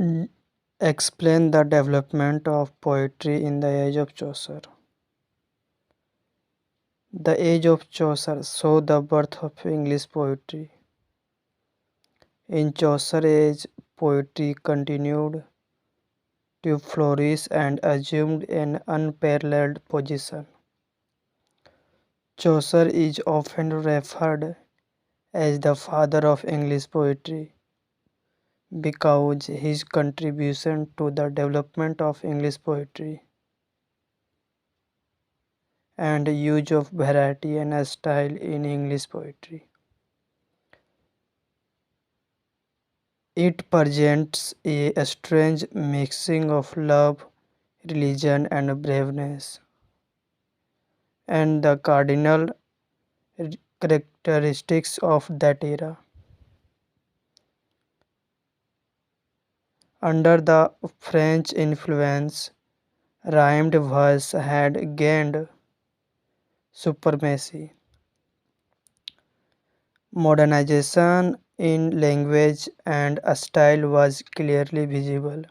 L- Explain the development of poetry in the age of Chaucer. The age of Chaucer saw the birth of English poetry. In Chaucer age, poetry continued to flourish and assumed an unparalleled position. Chaucer is often referred as the father of English poetry because his contribution to the development of English poetry and use of variety and style in English poetry. It presents a strange mixing of love, religion, and braveness, and the cardinal characteristics of that era. Under the French influence, rhymed verse had gained supremacy. Modernization in language and style was clearly visible.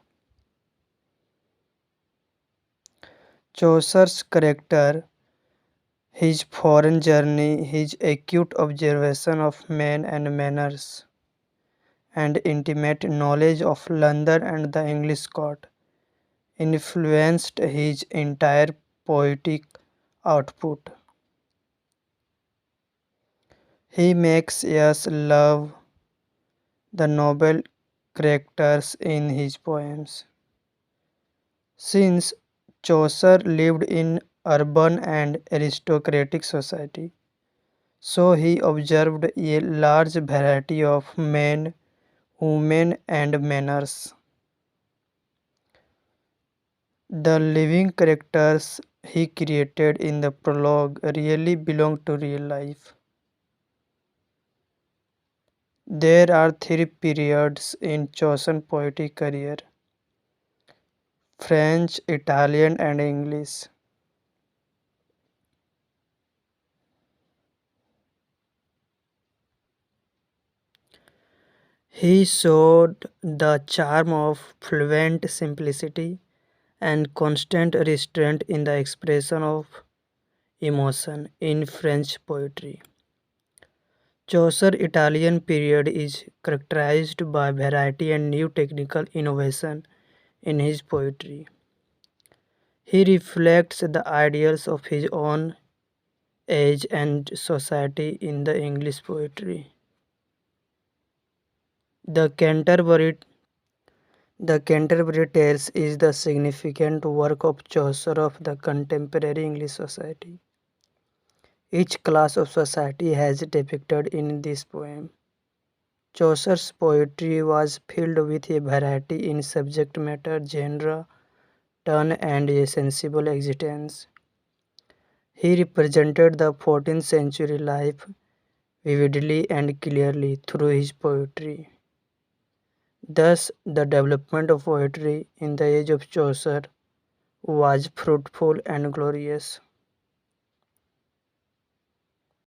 Chaucer's character, his foreign journey, his acute observation of men and manners, and intimate knowledge of London and the English court influenced his entire poetic output. He makes us love the noble characters in his poems. Since Chaucer lived in urban and aristocratic society, so he observed a large variety of men, women, and manners. The living characters he created in the prologue really belong to real life. There are three periods in Chaucer's poetic career: French, Italian, and English. He showed the charm of fluent simplicity and constant restraint in the expression of emotion in French poetry. Chaucer's Italian period is characterized by variety and new technical innovation in his poetry. He reflects the ideals of his own age and society in the English poetry. The Canterbury The Canterbury Tales is the significant work of Chaucer of the contemporary English society. Each class of society has depicted in this poem. Chaucer's poetry was filled with a variety in subject matter, genre, tone, and a sensible existence. He represented the 14th century life vividly and clearly through his poetry. Thus, the development of poetry in the age of Chaucer was fruitful and glorious.